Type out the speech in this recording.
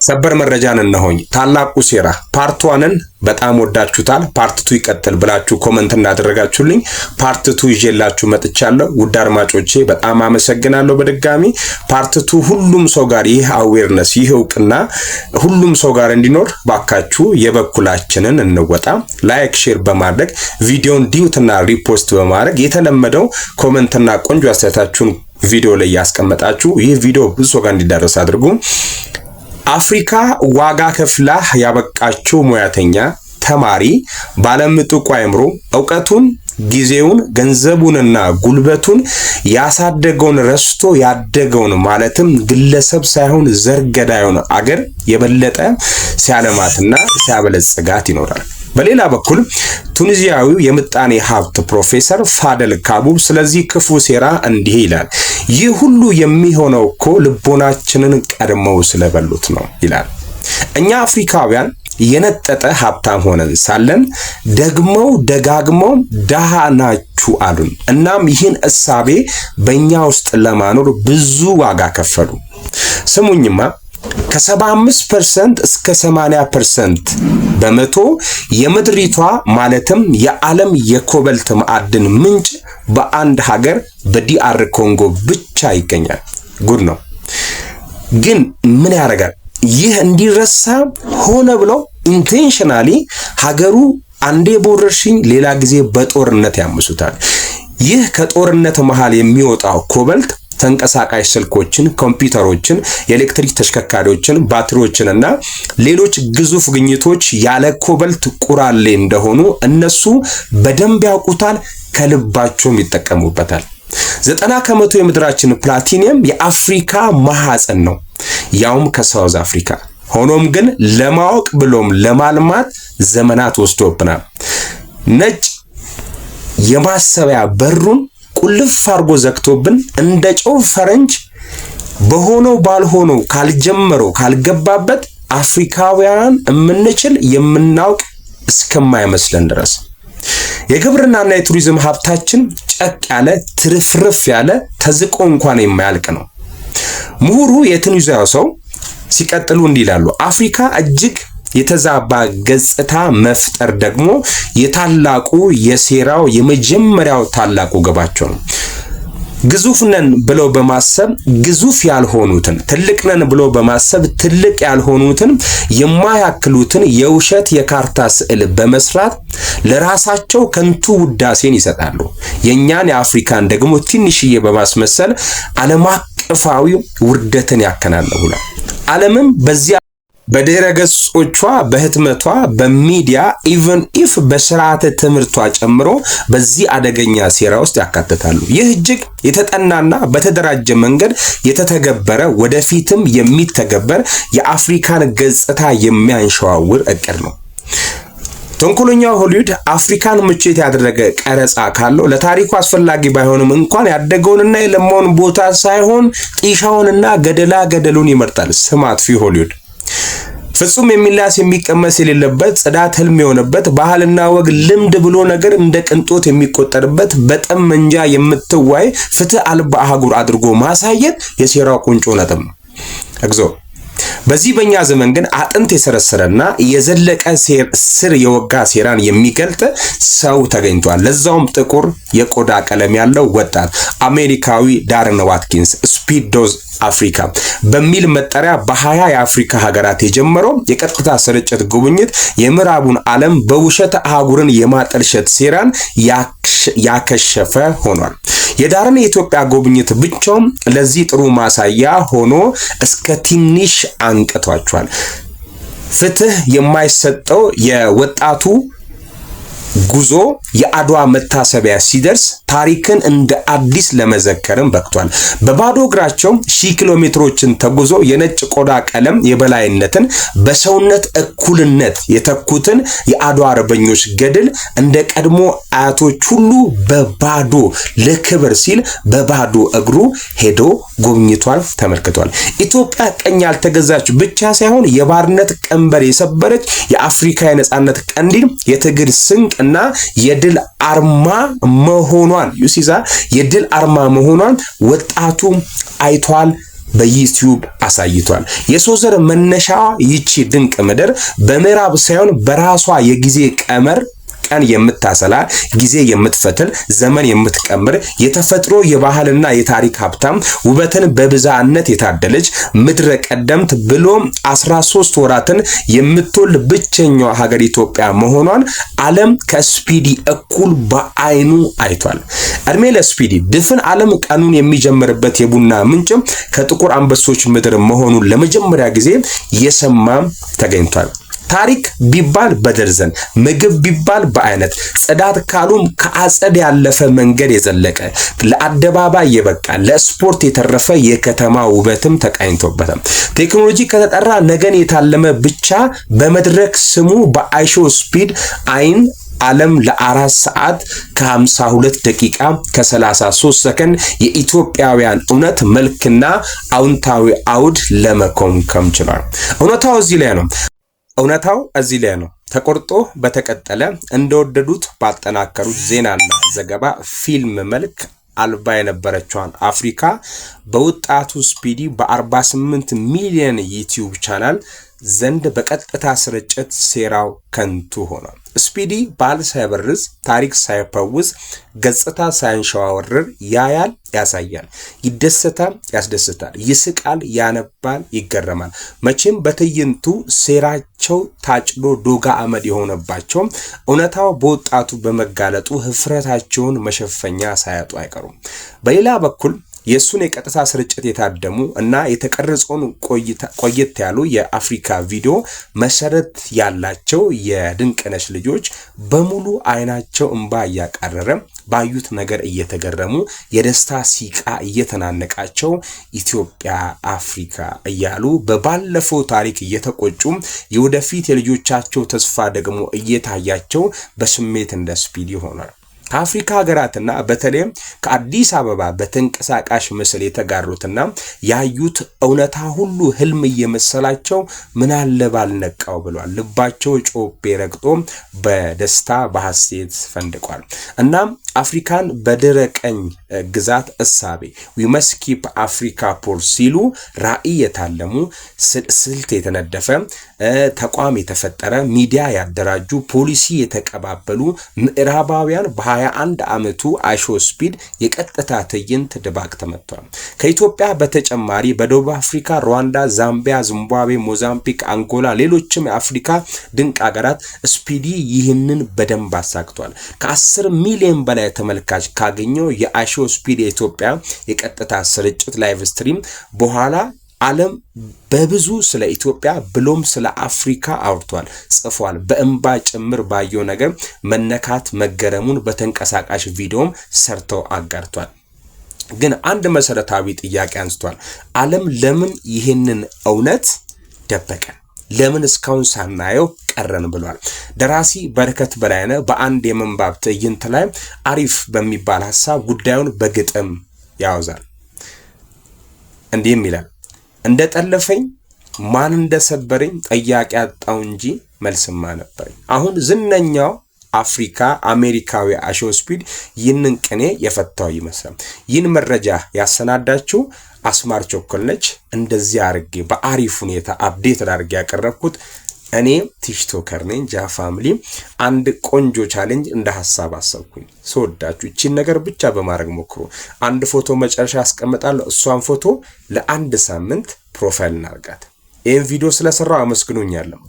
ሰበር መረጃን እነሆኝ። ታላቁ ሴራ ፓርት 1ን በጣም ወዳችሁታል። ፓርት 2 ይቀጥል ብላችሁ ኮሜንት እንዳደረጋችሁልኝ ፓርት 2 ይዤላችሁ መጥቻለሁ። ውድ አድማጮቼ በጣም አመሰግናለሁ። በድጋሚ ፓርት 2 ሁሉም ሰው ጋር ይህ አዌርነስ ይህ እውቅና ሁሉም ሰው ጋር እንዲኖር ባካችሁ የበኩላችንን እንወጣ። ላይክ ሼር በማድረግ ቪዲዮን ዲዩትና ሪፖስት በማድረግ የተለመደው ኮሜንትና ቆንጆ አስተያየታችሁን ቪዲዮ ላይ ያስቀመጣችሁ ይህ ቪዲዮ ብዙ ሰው ጋር እንዲዳረስ አድርጉ። አፍሪካ ዋጋ ከፍላ ያበቃችው ሙያተኛ ተማሪ ባለምጡቅ አእምሮ ዕውቀቱን ጊዜውን ገንዘቡንና ጉልበቱን ያሳደገውን ረስቶ ያደገውን ማለትም ግለሰብ ሳይሆን ዘርገዳዩን አገር የበለጠ ሲያለማትና ሲያበለጽጋት ይኖራል። በሌላ በኩል ቱኒዚያዊው የምጣኔ ሀብት ፕሮፌሰር ፋደል ካቡብ ስለዚህ ክፉ ሴራ እንዲህ ይላል። ይህ ሁሉ የሚሆነው እኮ ልቦናችንን ቀድመው ስለበሉት ነው ይላል። እኛ አፍሪካውያን የነጠጠ ሀብታም ሆነን ሳለን ደግመው ደጋግመው ደሃ ናችሁ አሉን። እናም ይህን እሳቤ በእኛ ውስጥ ለማኖር ብዙ ዋጋ ከፈሉ። ስሙኝማ ከ75% እስከ 80% በመቶ የምድሪቷ ማለትም የዓለም የኮበልት ማዕድን ምንጭ በአንድ ሀገር በዲአር ኮንጎ ብቻ ይገኛል። ጉድ ነው። ግን ምን ያደርጋል? ይህ እንዲረሳ ሆነ ብለው ኢንቴንሽናሊ ሀገሩ አንዴ በወረርሽኝ ሌላ ጊዜ በጦርነት ያምሱታል። ይህ ከጦርነት መሃል የሚወጣው ኮበልት ተንቀሳቃሽ ስልኮችን፣ ኮምፒውተሮችን፣ የኤሌክትሪክ ተሽከርካሪዎችን፣ ባትሪዎችንና ሌሎች ግዙፍ ግኝቶች ያለ ኮበልት ቁራሌ እንደሆኑ እነሱ በደንብ ያውቁታል፣ ከልባቸውም ይጠቀሙበታል። 90% የምድራችን ፕላቲኒየም የአፍሪካ ማህፀን ነው፣ ያውም ከሳውዝ አፍሪካ። ሆኖም ግን ለማወቅ ብሎም ለማልማት ዘመናት ወስዶብናል። ነጭ የማሰቢያ በሩን ቁልፍ አርጎ ዘግቶብን እንደ ጨው ፈረንጅ በሆነው ባልሆነው ካልጀመረው ካልገባበት አፍሪካውያን የምንችል የምናውቅ እስከማይመስለን ድረስ የግብርናና የቱሪዝም ሀብታችን ጨቅ ያለ ትርፍርፍ ያለ ተዝቆ እንኳን የማያልቅ ነው። ምሁሩ የቱኒዚያው ሰው ሲቀጥሉ እንዲህ ይላሉ። አፍሪካ እጅግ የተዛባ ገጽታ መፍጠር ደግሞ የታላቁ የሴራው የመጀመሪያው ታላቁ ግባቸው ነው። ግዙፍ ነን ብለው በማሰብ ግዙፍ ያልሆኑትን፣ ትልቅ ነን ብለው በማሰብ ትልቅ ያልሆኑትን የማያክሉትን የውሸት የካርታ ስዕል በመስራት ለራሳቸው ከንቱ ውዳሴን ይሰጣሉ። የኛን የአፍሪካን ደግሞ ትንሽዬ በማስመሰል ዓለም አቀፋዊ ውርደትን ያከናንቡናል። ዓለምም በዚያ በድረ ገጾቿ በህትመቷ በሚዲያ ኢቨን ኢፍ በስርዓተ ትምህርቷ ጨምሮ በዚህ አደገኛ ሴራ ውስጥ ያካተታሉ። ይህ እጅግ የተጠናና በተደራጀ መንገድ የተተገበረ ወደፊትም የሚተገበር የአፍሪካን ገጽታ የሚያንሸዋውር እቅድ ነው። ተንኮለኛው ሆሊውድ አፍሪካን ምቾት ያደረገ ቀረጻ ካለው ለታሪኩ አስፈላጊ ባይሆንም እንኳን ያደገውንና የለማውን ቦታ ሳይሆን ጢሻውንና ገደላ ገደሉን ይመርጣል። ስም አጥፊ ሆሊውድ ፍጹም የሚላስ የሚቀመስ የሌለበት ጽዳት ህልም የሆነበት ባህልና ወግ ልምድ ብሎ ነገር እንደ ቅንጦት የሚቆጠርበት በጠመንጃ የምትዋይ ፍትህ አልባ አህጉር አድርጎ ማሳየት የሴራው ቁንጮ ነጥብ ነው። እግዚኦ በዚህ በእኛ ዘመን ግን አጥንት የሰረሰረና የዘለቀ ስር የወጋ ሴራን የሚገልጥ ሰው ተገኝቷል። ለዛውም ጥቁር የቆዳ ቀለም ያለው ወጣት አሜሪካዊ ዳርን ዋትኪንስ ስፒድ ዶዝ አፍሪካ በሚል መጠሪያ በ20 የአፍሪካ ሀገራት የጀመረው የቀጥታ ስርጭት ጉብኝት የምዕራቡን ዓለም በውሸት አህጉርን የማጠልሸት ሴራን ያከሸፈ ሆኗል። የዳርን የኢትዮጵያ ጉብኝት ብቻውም ለዚህ ጥሩ ማሳያ ሆኖ እስከ ትንሽ አንቅቷቸዋል። ፍትህ የማይሰጠው የወጣቱ ጉዞ የአድዋ መታሰቢያ ሲደርስ ታሪክን እንደ አዲስ ለመዘከርም በቅቷል። በባዶ እግራቸው 1000 ኪሎ ሜትሮችን ተጉዞ የነጭ ቆዳ ቀለም የበላይነትን በሰውነት እኩልነት የተኩትን የአድዋ አርበኞች ገድል እንደ ቀድሞ አያቶች ሁሉ በባዶ ለክብር ሲል በባዶ እግሩ ሄዶ ጎብኝቷል፣ ተመልክቷል። ኢትዮጵያ ቀኝ ያልተገዛች ብቻ ሳይሆን የባርነት ቀንበር የሰበረች የአፍሪካ የነጻነት ቀንዲል የትግል ስንቅ እና የድል አርማ መሆኗን የድል አርማ መሆኗን ወጣቱ አይቷል፣ በዩቲዩብ አሳይቷል። የሰው ዘር መነሻዋ ይቺ ድንቅ ምድር በምዕራብ ሳይሆን በራሷ የጊዜ ቀመር ቀን የምታሰላ ጊዜ የምትፈትል ዘመን የምትቀምር የተፈጥሮ የባህልና የታሪክ ሀብታም ውበትን በብዛነት የታደለች ምድረ ቀደምት ብሎ 13 ወራትን የምትወልድ ብቸኛዋ ሀገር ኢትዮጵያ መሆኗን ዓለም ከስፒዲ እኩል በአይኑ አይቷል። እድሜ ለስፒዲ ድፍን ዓለም ቀኑን የሚጀምርበት የቡና ምንጭ ከጥቁር አንበሶች ምድር መሆኑን ለመጀመሪያ ጊዜ የሰማ ተገኝቷል። ታሪክ ቢባል በደርዘን ምግብ ቢባል በአይነት ጽዳት ካሉም ከአጸድ ያለፈ መንገድ የዘለቀ ለአደባባይ የበቃ ለስፖርት የተረፈ የከተማ ውበትም ተቃኝቶበታል። ቴክኖሎጂ ከተጠራ ነገን የታለመ ብቻ በመድረክ ስሙ በአይሾ ስፒድ አይን ዓለም ለ4 ሰዓት ከ52 ደቂቃ ከ33 ሰከንድ የኢትዮጵያውያን እውነት መልክና አውንታዊ አውድ ለመኮምከም ችሏል። እውነታው እዚህ ላይ ነው። ተቆርጦ በተቀጠለ እንደወደዱት ባጠናከሩት ዜናና ዘገባ ፊልም መልክ አልባ የነበረችዋን አፍሪካ በወጣቱ ስፒዲ በ48 ሚሊዮን ዩቲዩብ ቻናል ዘንድ በቀጥታ ስርጭት ሴራው ከንቱ ሆኗል። ስፒዲ ባል ሳይበርዝ ታሪክ ሳይፈውስ ገጽታ ሳይንሸዋወርር ያያል፣ ያሳያል፣ ይደሰታል፣ ያስደስታል፣ ይስቃል፣ ያነባል፣ ይገረማል። መቼም በትዕይንቱ ሴራቸው ታጭዶ ዶጋ አመድ የሆነባቸው እውነታው በወጣቱ በመጋለጡ ህፍረታቸውን መሸፈኛ ሳያጡ አይቀሩም። በሌላ በኩል የሱን የቀጥታ ስርጭት የታደሙ እና የተቀረጸውን ቆየት ያሉ የአፍሪካ ቪዲዮ መሰረት ያላቸው የድንቅነሽ ልጆች በሙሉ አይናቸው እንባ እያቃረረ ባዩት ነገር እየተገረሙ የደስታ ሲቃ እየተናነቃቸው ኢትዮጵያ አፍሪካ እያሉ በባለፈው ታሪክ እየተቆጩ የወደፊት የልጆቻቸው ተስፋ ደግሞ እየታያቸው በስሜት እንደ ስፒዲ ሆኗል። ከአፍሪካ ሀገራትና በተለይም ከአዲስ አበባ በተንቀሳቃሽ ምስል የተጋሩትና ያዩት እውነታ ሁሉ ህልም እየመሰላቸው ምናለ ባልነቃው ብሏል። ልባቸው ጮቤ ረግጦ በደስታ በሐሴት ፈንድቋል። እናም አፍሪካን በድረቀኝ ግዛት እሳቤ we must keep Africa poor ሲሉ ራዕይ የታለሙ ስልት የተነደፈ ተቋም የተፈጠረ ሚዲያ ያደራጁ ፖሊሲ የተቀባበሉ ምዕራባውያን በ21 ዓመቱ አይሾ ስፒድ የቀጥታ ትዕይንት ድባቅ ተመቷል። ከኢትዮጵያ በተጨማሪ በደቡብ አፍሪካ፣ ሩዋንዳ፣ ዛምቢያ፣ ዚምባብዌ፣ ሞዛምቢክ፣ አንጎላ ሌሎችም የአፍሪካ ድንቅ ሀገራት ስፒዲ ይህንን በደንብ አሳክቷል። ከ10 ሚሊዮን በላይ ተመልካች ካገኘው የአይሾ ስፒድ የኢትዮጵያ የቀጥታ ስርጭት ላይቭ ስትሪም በኋላ ዓለም በብዙ ስለ ኢትዮጵያ ብሎም ስለ አፍሪካ አውርቷል፣ ጽፏል። በእንባ ጭምር ባየው ነገር መነካት መገረሙን በተንቀሳቃሽ ቪዲዮም ሰርተው አጋርቷል። ግን አንድ መሰረታዊ ጥያቄ አንስቷል። ዓለም ለምን ይህንን እውነት ደበቀን? ለምን እስካሁን ሳናየው ቀረን ብሏል። ደራሲ በረከት በላይነህ በአንድ የምንባብ ትዕይንት ላይ አሪፍ በሚባል ሐሳብ ጉዳዩን በግጥም ያወዛል። እንዲህም ይላል። እንደጠለፈኝ ማን እንደሰበረኝ ጥያቄ አጣው እንጂ መልስማ ነበረኝ። አሁን ዝነኛው አፍሪካ አሜሪካዊ አይሾ ስፒድ ይህንን ቅኔ የፈታው ይመስላል። ይህን መረጃ ያሰናዳችው አስማር ቸኮል ነች። እንደዚህ አርጌ በአሪፍ ሁኔታ አፕዴት አድርጌ ያቀረብኩት እኔ ቲክቶከር ነኝ ጃ ፋሚሊ። አንድ ቆንጆ ቻሌንጅ እንደ ሐሳብ አሰብኩኝ። ሰወዳችሁ እቺን ነገር ብቻ በማድረግ ሞክሩ። አንድ ፎቶ መጨረሻ አስቀምጣለሁ። እሷን ፎቶ ለአንድ ሳምንት ፕሮፋይል እናርጋት። ይሄን ቪዲዮ ስለሰራው አመስግኑኛለሁ።